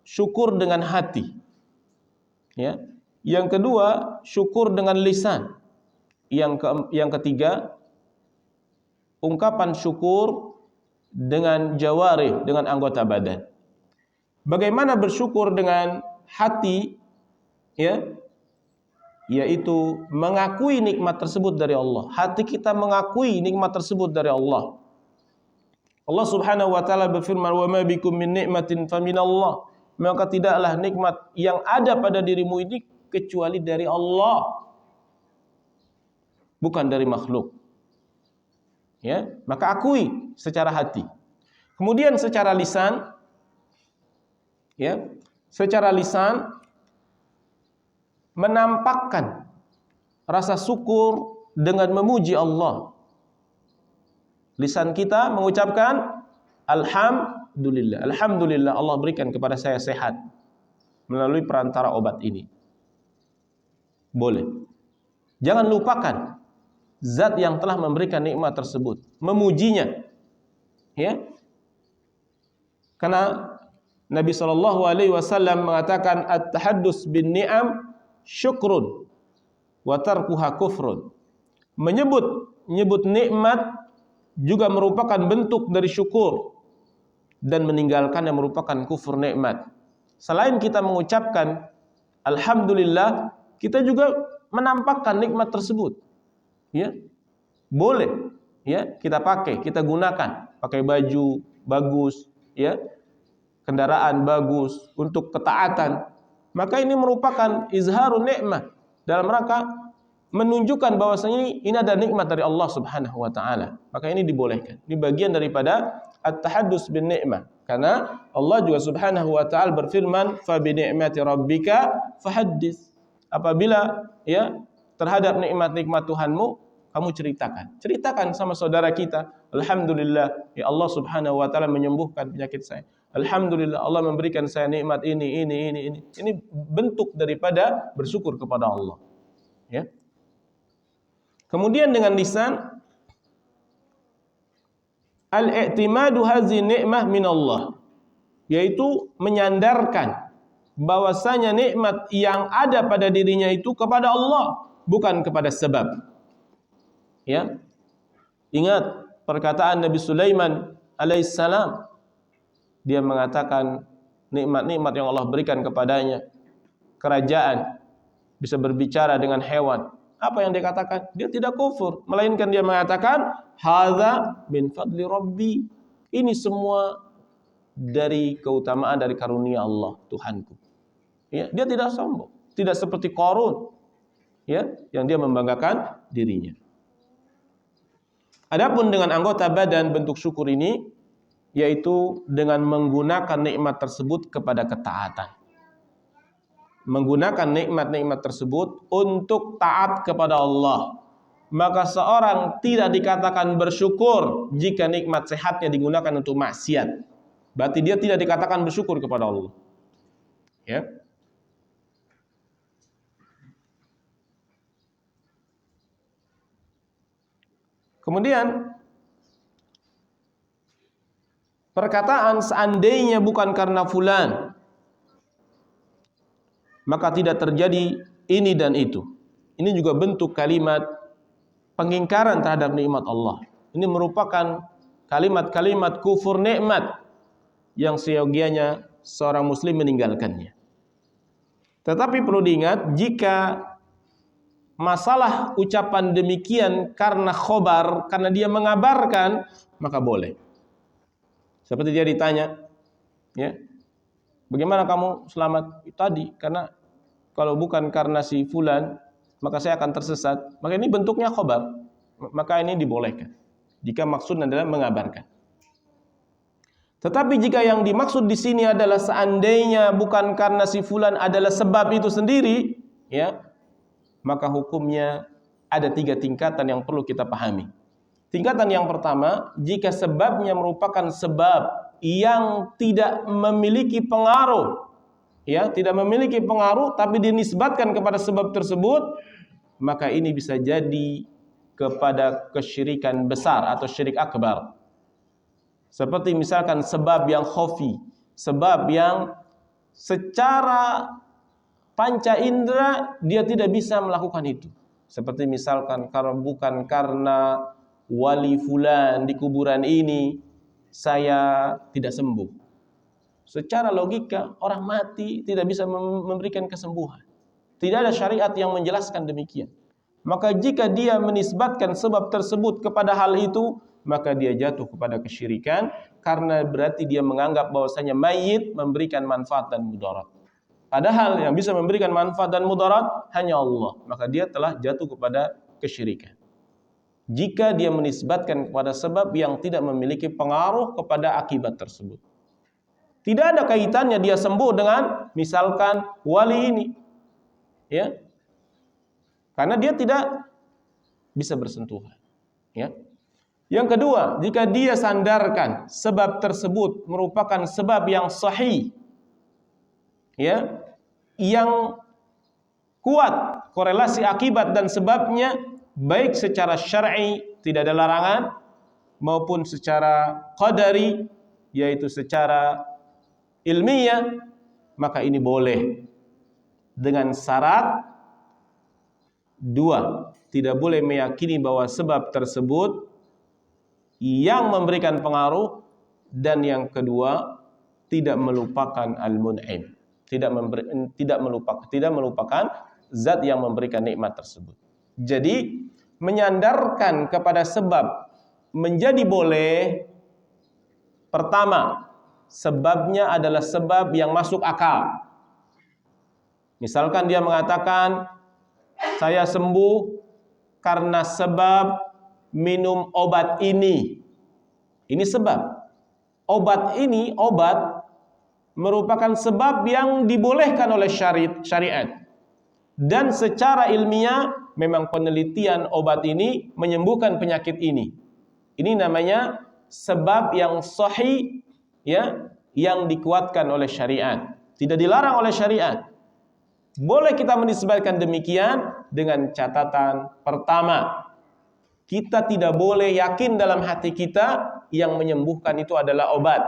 syukur dengan hati, ya. Yang kedua, syukur dengan lisan. Yang ketiga, ungkapan syukur dengan jawarih, dengan anggota badan. Bagaimana bersyukur dengan hati, ya, yaitu mengakui nikmat tersebut dari Allah. Hati kita mengakui nikmat tersebut dari Allah. Allah Subhanahu wa taala berfirman, "Wa ma bikum min ni'matin faminallah." Maka tidaklah nikmat yang ada pada dirimu ini kecuali dari Allah, bukan dari makhluk. Ya, maka akui secara hati. Kemudian secara lisan, ya, secara lisan menampakkan rasa syukur dengan memuji Allah. Lisan kita mengucapkan alhamdulillah. Alhamdulillah Allah berikan kepada saya sehat melalui perantara obat ini. Boleh. Jangan lupakan zat yang telah memberikan nikmat tersebut, memujinya. Ya. Karena Nabi SAW mengatakan at-tahaddus bin ni'am syukrun wa tarkuha kufrun. Menyebut nikmat juga merupakan bentuk dari syukur, dan meninggalkannya merupakan kufur nikmat. Selain kita mengucapkan alhamdulillah, kita juga menampakkan nikmat tersebut. Ya. Boleh, ya, kita pakai, kita gunakan, pakai baju bagus, ya, kendaraan bagus untuk ketaatan. Maka ini merupakan izharun nikmah, dalam rangka menunjukkan bahwasanya ini ada nikmat dari Allah Subhanahu wa taala. Maka ini dibolehkan. Ini bagian daripada at-tahaddus bin ni'mah. Karena Allah juga Subhanahu wa taala berfirman, "Fa bi ni'mati rabbika fahaddits." Apabila, ya, terhadap nikmat-nikmat Tuhanmu, kamu ceritakan sama saudara kita, alhamdulillah, ya Allah Subhanahu wa taala menyembuhkan penyakit saya. Alhamdulillah Allah memberikan saya nikmat ini. Ini bentuk daripada bersyukur kepada Allah. Ya. Kemudian dengan lisan, al-i'timadu hazi ni'mah minallah, yaitu menyandarkan bahwasanya nikmat yang ada pada dirinya itu kepada Allah, bukan kepada sebab. Ya. Ingat perkataan Nabi Sulaiman alaihissalam, dia mengatakan nikmat-nikmat yang Allah berikan kepadanya, kerajaan, bisa berbicara dengan hewan. Apa yang dia katakan? Dia tidak kufur, melainkan dia mengatakan hadza min fadli rabbi. Ini semua dari keutamaan, dari karunia Allah Tuhanku. Ya, dia tidak sombong, tidak seperti Qarun, ya, yang dia membanggakan dirinya. Adapun dengan anggota badan bentuk syukur ini, yaitu dengan menggunakan nikmat tersebut kepada ketaatan. Menggunakan nikmat-nikmat tersebut untuk taat kepada Allah. Maka seorang tidak dikatakan bersyukur jika nikmat sehatnya digunakan untuk maksiat. Berarti dia tidak dikatakan bersyukur kepada Allah. Ya. Kemudian perkataan seandainya bukan karena fulan, maka tidak terjadi ini dan itu. Ini juga bentuk kalimat pengingkaran terhadap nikmat Allah. Ini merupakan kalimat-kalimat kufur nikmat yang seyogianya seorang muslim meninggalkannya. Tetapi perlu diingat, jika masalah ucapan demikian karena khobar, karena dia mengabarkan, maka boleh. Seperti dia ditanya, ya, bagaimana kamu selamat tadi? Karena kalau bukan karena si fulan, maka saya akan tersesat. Maka ini bentuknya khobar, maka ini dibolehkan jika maksud adalah mengabarkan. Tetapi jika yang dimaksud di sini adalah seandainya bukan karena si fulan adalah sebab itu sendiri, ya, maka hukumnya ada 3 tingkatan yang perlu kita pahami. Tingkatan yang pertama, jika sebabnya merupakan sebab yang tidak memiliki pengaruh, ya, tidak memiliki pengaruh tapi dinisbatkan kepada sebab tersebut, maka ini bisa jadi kepada kesyirikan besar atau syirik akbar. Seperti misalkan sebab yang khafi, sebab yang secara panca indera dia tidak bisa melakukan itu. Seperti misalkan kalau bukan karena wali fulan di kuburan ini saya tidak sembuh. Secara logika orang mati tidak bisa memberikan kesembuhan. Tidak ada syariat yang menjelaskan demikian. Maka jika dia menisbatkan sebab tersebut kepada hal itu, maka dia jatuh kepada kesyirikan, karena berarti dia menganggap bahwasanya mayit memberikan manfaat dan mudarat. Padahal yang bisa memberikan manfaat dan mudarat hanya Allah. Maka dia telah jatuh kepada kesyirikan. Jika dia menisbatkan kepada sebab yang tidak memiliki pengaruh kepada akibat tersebut. Tidak ada kaitannya dia sembuh dengan misalkan wali ini. Ya. Karena dia tidak bisa bersentuhan. Ya. Yang kedua, jika dia sandarkan sebab tersebut merupakan sebab yang sahih, ya, yang kuat korelasi akibat dan sebabnya, baik secara syar'i tidak ada larangan maupun secara qadari yaitu secara ilmiah, maka ini boleh dengan syarat 2, tidak boleh meyakini bahwa sebab tersebut yang memberikan pengaruh, dan yang kedua tidak melupakan al-mun'im, tidak melupakan zat yang memberikan nikmat tersebut. Jadi menyandarkan kepada sebab menjadi boleh. Pertama, sebabnya adalah sebab yang masuk akal. Misalkan dia mengatakan saya sembuh karena sebab minum obat ini. Ini sebab. Obat ini, obat merupakan sebab yang dibolehkan oleh syariat. Dan secara ilmiah memang penelitian obat ini menyembuhkan penyakit ini. Ini namanya sebab yang sahih, ya, yang dikuatkan oleh syariat. Tidak dilarang oleh syariat. Boleh kita menisbatkan demikian dengan catatan pertama, kita tidak boleh yakin dalam hati kita yang menyembuhkan itu adalah obat.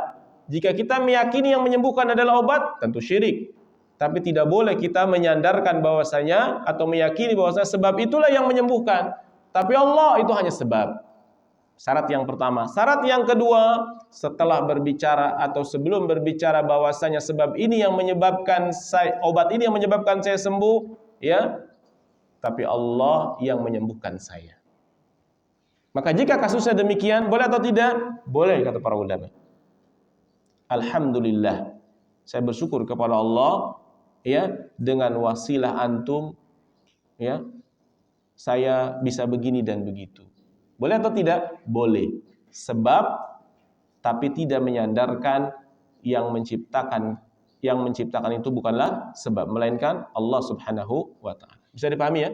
Jika kita meyakini yang menyembuhkan adalah obat, tentu syirik. Tapi tidak boleh kita menyandarkan bahwasanya atau meyakini bahwasanya sebab itulah yang menyembuhkan. Tapi Allah itu hanya sebab. Syarat yang pertama. Syarat yang kedua, setelah berbicara atau sebelum berbicara bahwasanya sebab ini yang menyebabkan obat ini yang menyebabkan saya sembuh, ya. Tapi Allah yang menyembuhkan saya. Maka jika kasusnya demikian, boleh atau tidak? Boleh, kata para ulama. Alhamdulillah, saya bersyukur kepada Allah, ya, dengan wasilah antum, ya, saya bisa begini dan begitu. Boleh atau tidak? Boleh. Sebab, tapi tidak menyandarkan yang menciptakan itu bukanlah sebab, melainkan Allah Subhanahu wa ta'ala. Bisa dipahami ya?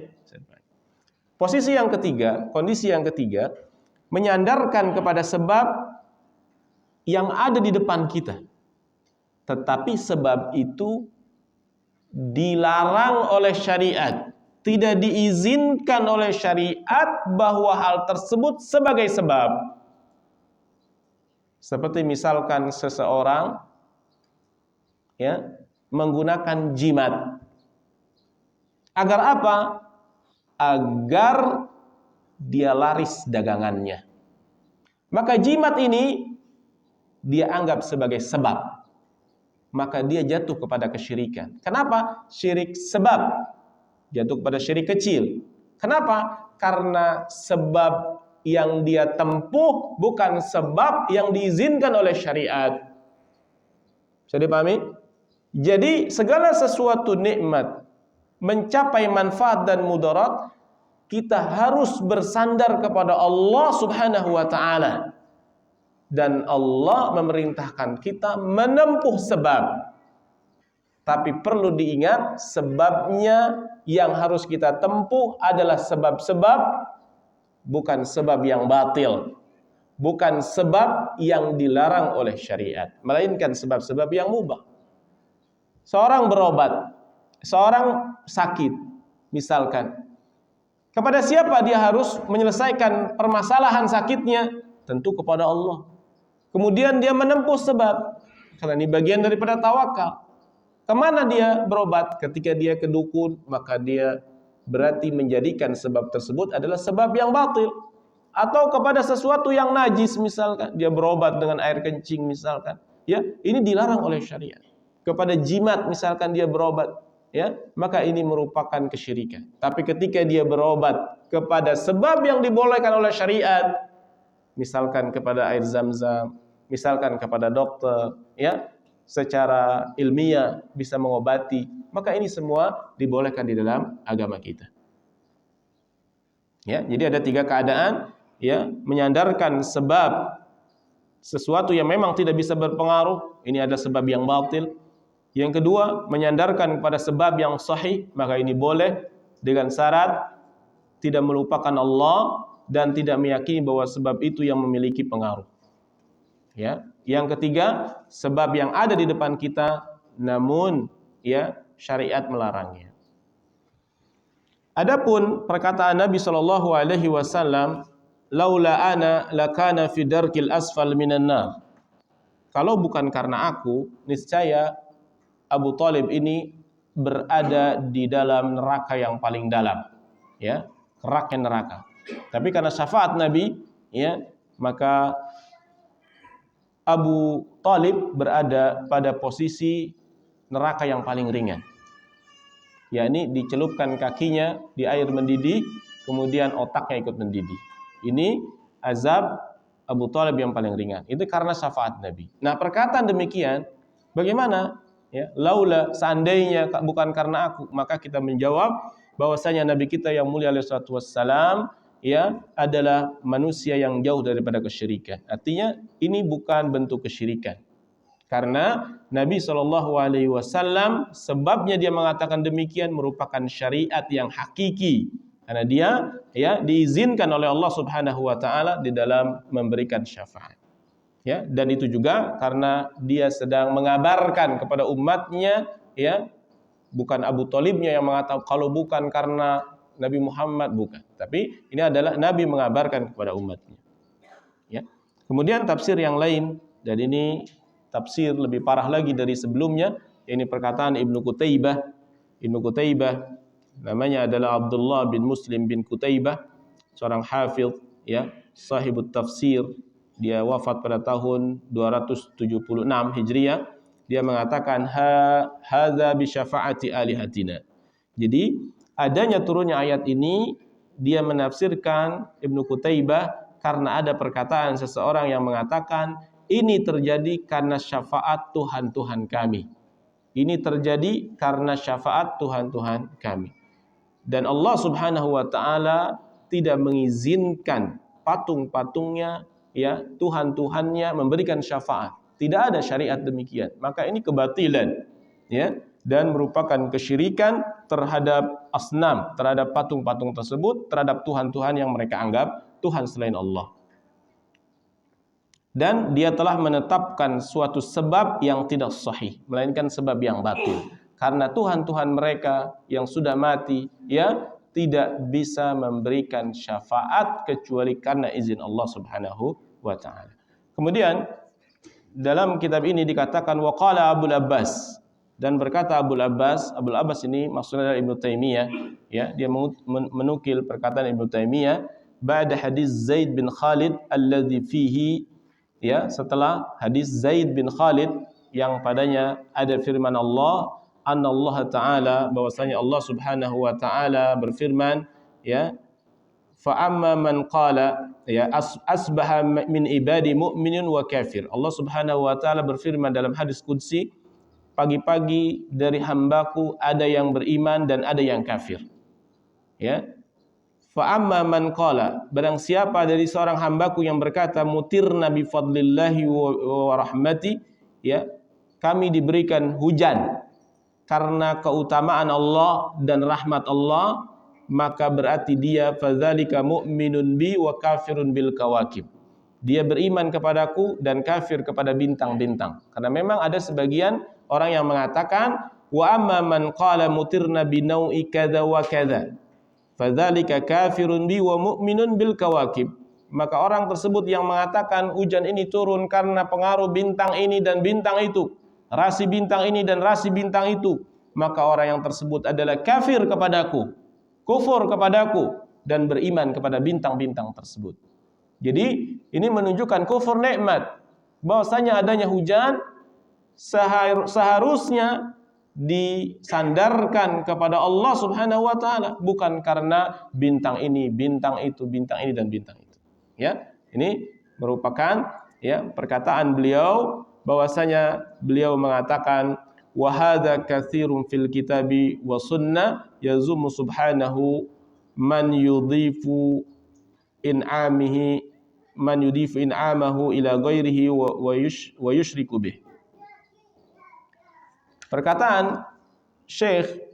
Posisi yang ketiga, kondisi yang ketiga, menyandarkan kepada sebab yang ada di depan kita. Tetapi sebab itu dilarang oleh syariat. Tidak diizinkan oleh syariat bahwa hal tersebut sebagai sebab. Seperti misalkan seseorang, ya, menggunakan jimat. Agar apa? Agar dia laris dagangannya. Maka jimat ini dia anggap sebagai sebab. Maka dia jatuh kepada kesyirikan. Kenapa? Syirik sebab. Jatuh kepada syirik kecil. Kenapa? Karena sebab yang dia tempuh bukan sebab yang diizinkan oleh syariat. Bisa dipahami? Jadi segala sesuatu nikmat, mencapai manfaat dan mudarat, kita harus bersandar kepada Allah Subhanahu wa ta'ala. Dan Allah memerintahkan kita menempuh sebab. Tapi perlu diingat, sebabnya yang harus kita tempuh adalah sebab-sebab, bukan sebab yang batil, bukan sebab yang dilarang oleh syariat, melainkan sebab-sebab yang mubah. Seorang berobat, seorang sakit, misalkan, kepada siapa dia harus menyelesaikan permasalahan sakitnya? Tentu kepada Allah. Kemudian dia menempuh sebab, karena ini bagian daripada tawakal. Kemana dia berobat? Ketika dia ke dukun, maka dia berarti menjadikan sebab tersebut adalah sebab yang batil. Atau kepada sesuatu yang najis, misalkan dia berobat dengan air kencing, misalkan, ya, ini dilarang oleh syariat. Kepada jimat, misalkan dia berobat, ya, maka ini merupakan kesyirikan. Tapi ketika dia berobat kepada sebab yang dibolehkan oleh syariat, misalkan kepada air zam-zam, misalkan kepada dokter, ya, secara ilmiah bisa mengobati, maka ini semua dibolehkan di dalam agama kita. Ya, jadi ada 3 keadaan, ya, menyandarkan sebab sesuatu yang memang tidak bisa berpengaruh, ini ada sebab yang batil. Yang kedua, menyandarkan kepada sebab yang sahih, maka ini boleh dengan syarat tidak melupakan Allah dan tidak meyakini bahwa sebab itu yang memiliki pengaruh. Ya, yang ketiga, sebab yang ada di depan kita, namun, ya, syariat melarangnya. Adapun perkataan Nabi sallallahu alaihi wasallam, laula ana lakana fi darkil asfal minan nar. Kalau bukan karena aku, niscaya Abu Thalib ini berada di dalam neraka yang paling dalam, ya, keraknya neraka. Tapi karena syafaat Nabi, ya, maka Abu Thalib berada pada posisi neraka yang paling ringan. Yakni dicelupkan kakinya di air mendidih, kemudian otaknya ikut mendidih. Ini azab Abu Thalib yang paling ringan. Itu karena syafaat Nabi. Nah, perkataan demikian, bagaimana? Ya, laula, seandainya bukan karena aku, maka kita menjawab bahwasanya Nabi kita yang mulia alaihi salatu wassalam, ya, adalah manusia yang jauh daripada kesyirikan. Artinya ini bukan bentuk kesyirikan. Karena Nabi SAW sebabnya dia mengatakan demikian merupakan syariat yang hakiki. Karena dia, ya, diizinkan oleh Allah Subhanahu wa taala di dalam memberikan syafaat. Ya, dan itu juga karena dia sedang mengabarkan kepada umatnya, ya, bukan Abu Thalibnya yang mengatakan kalau bukan karena Nabi Muhammad, bukan. Tapi ini adalah Nabi mengabarkan kepada umatnya. Ya. Kemudian tafsir yang lain, dan ini tafsir lebih parah lagi dari sebelumnya, ini perkataan Ibnu Qutaibah. Ibnu Qutaibah namanya adalah Abdullah bin Muslim bin Qutaibah, seorang hafidh, ya, sahibut tafsir, dia wafat pada tahun 276 Hijriah, dia mengatakan hadza bi syafaati alihatina. Jadi adanya turunnya ayat ini dia menafsirkan Ibnu Qutaibah karena ada perkataan seseorang yang mengatakan ini terjadi karena syafaat Tuhan-Tuhan kami. Ini terjadi karena syafaat Tuhan-Tuhan kami. Dan Allah Subhanahu wa taala tidak mengizinkan patung-patungnya, ya, Tuhan-Tuhannya memberikan syafaat. Tidak ada syariat demikian. Maka ini kebatilan, ya, dan merupakan kesyirikan terhadap asnam, terhadap patung-patung tersebut, terhadap Tuhan-Tuhan yang mereka anggap Tuhan selain Allah. Dan dia telah menetapkan suatu sebab yang tidak sahih, melainkan sebab yang batil. Karena Tuhan-Tuhan mereka yang sudah mati, ya, tidak bisa memberikan syafaat kecuali karena izin Allah Subhanahu wa taala. Kemudian dalam kitab ini dikatakan waqala Abul Abbas, dan berkata Abul Abbas ini maksudnya adalah Ibnu Taimiyah, ya, dia menukil perkataan Ibnu Taimiyah ba'da hadis Zaid bin Khalid alladzi fihi, ya, setelah hadis Zaid bin Khalid yang padanya ada firman Allah, anallaha ta'ala, bahwasanya Allah Subhanahu wa taala berfirman, ya, fa amma man qala, ya, asbaha min ibadi mu'minun wa kafir. Allah Subhanahu wa taala berfirman dalam hadis qudsi, pagi-pagi dari hambaku ada yang beriman dan ada yang kafir. Ya. Fa amma man qala, barang siapa dari seorang hambaku yang berkata mutirna bi fadlillahi wa rahmati, ya, kami diberikan hujan karena keutamaan Allah dan rahmat Allah, maka berarti dia fadzalika mu'minun bi wa kafirun bil kawakib. Dia beriman kepadaku dan kafir kepada bintang-bintang. Karena memang ada sebagian orang yang mengatakan wa amma man qala mutirna bi nau'i kadza wa kadza, fadzalika kafirun bi wa mu'minun bil kawakib. Maka orang tersebut yang mengatakan hujan ini turun karena pengaruh bintang ini dan bintang itu, rasi bintang ini dan rasi bintang itu, maka orang yang tersebut adalah kafir kepadaku, kufur kepadaku, dan beriman kepada bintang-bintang tersebut. Jadi ini menunjukkan kufur nikmat, bahwasanya adanya hujan seharusnya disandarkan kepada Allah Subhanahu wa taala, bukan karena bintang ini, bintang itu, bintang ini dan bintang itu. Ya, ini merupakan, ya, perkataan beliau, bahwasanya beliau mengatakan wa hadza katsirun fil kitabi wa sunnah yazumu subhanahu man yudhifu in'amahu ila ghairihi wa yushriku bih. Perkataan Syekh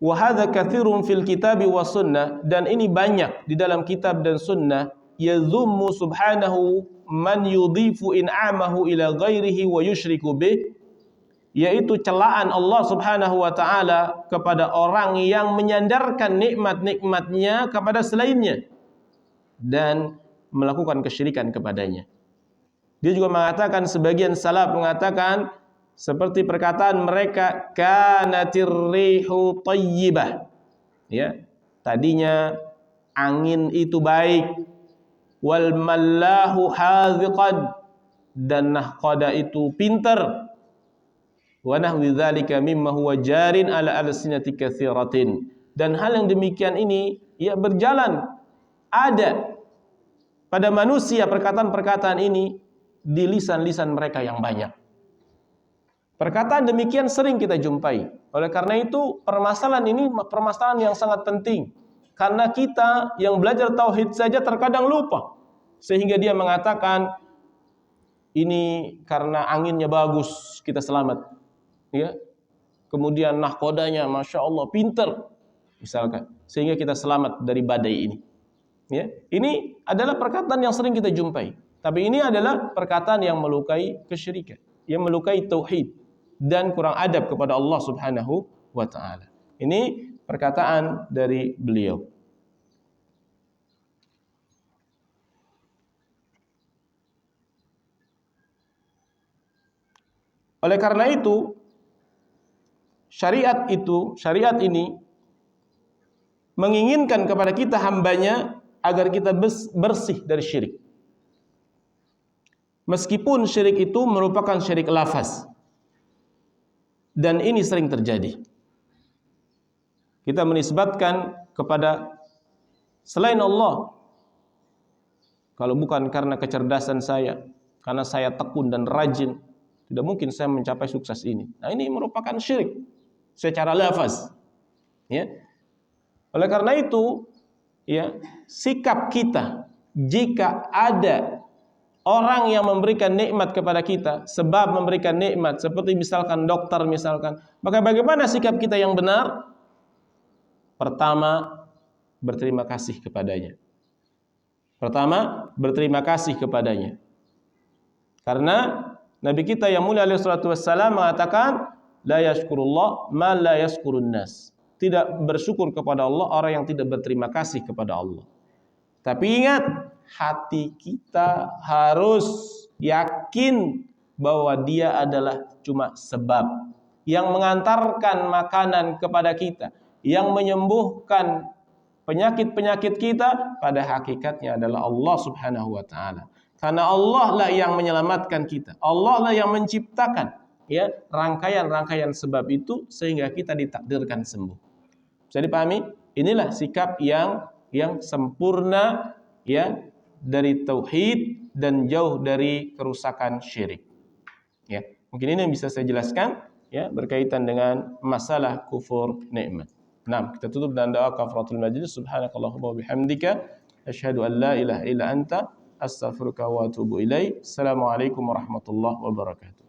wa hadza katsirun fil kitabi was sunnah, dan ini banyak di dalam kitab dan sunnah, yazummu subhanahu man yudhifu in'amahu ila ghairihi wa yusyriku bih, yaitu celaan Allah Subhanahu wa taala kepada orang yang menyandarkan nikmat-nikmatnya kepada selainnya dan melakukan kesyirikan kepadanya. Dia juga mengatakan, sebagian salaf mengatakan seperti perkataan mereka, kanatir rihu thayyibah, ya, tadinya angin itu baik, wal mallahu haziqan, dan nahqada itu pintar, wa nahwi dzalika mimma huwa jarin ala alsinati katsiratin, dan hal yang demikian ini, ya, berjalan, ada pada manusia perkataan-perkataan ini di lisan-lisan mereka yang banyak. Perkataan demikian sering kita jumpai. Oleh karena itu, permasalahan ini permasalahan yang sangat penting. Karena kita yang belajar tauhid saja terkadang lupa. Sehingga dia mengatakan, ini karena anginnya bagus, kita selamat. Ya. Kemudian nahkodanya, Masya Allah, pinter. Misalkan. Sehingga kita selamat dari badai ini. Ya. Ini adalah perkataan yang sering kita jumpai. Tapi ini adalah perkataan yang melukai kesyirikan. Yang melukai tauhid. Dan kurang adab kepada Allah Subhanahu wa ta'ala. Ini perkataan dari beliau. Oleh karena itu, syariat ini menginginkan kepada kita hambanya agar kita bersih dari syirik. Meskipun syirik itu merupakan syirik lafaz. Dan ini sering terjadi. Kita menisbatkan kepada selain Allah. Kalau bukan karena kecerdasan saya, karena saya tekun dan rajin, tidak mungkin saya mencapai sukses ini. Nah, ini merupakan syirik secara lafaz. Ya. Oleh karena itu, ya, sikap kita jika ada orang yang memberikan nikmat kepada kita, sebab memberikan nikmat, seperti misalkan dokter misalkan, maka bagaimana sikap kita yang benar? Pertama, berterima kasih kepadanya. Pertama, berterima kasih kepadanya. Karena Nabi kita yang mulia alaihi salatu wassalam mengatakan, la yashkurullah ma la yashkurun nas. Tidak bersyukur kepada Allah orang yang tidak berterima kasih kepada Allah. Tapi ingat, hati kita harus yakin bahwa dia adalah cuma sebab yang mengantarkan makanan kepada kita, yang menyembuhkan penyakit-penyakit kita, pada hakikatnya adalah Allah Subhanahu wa taala. Karena Allah lah yang menyelamatkan kita. Allah lah yang menciptakan, ya, rangkaian-rangkaian sebab itu sehingga kita ditakdirkan sembuh. Bisa dipahami? Inilah sikap yang sempurna, ya, dari tauhid dan jauh dari kerusakan syirik. Ya, mungkin ini yang bisa saya jelaskan, ya, berkaitan dengan masalah kufur nikmat. Nah, kita tutup dengan doa kafaratul majlis. Subhanakallahumma wa bihamdika asyhadu an la ilaha illa anta astaghfiruka wa atubu ilaik. Assalamualaikum warahmatullahi wabarakatuh.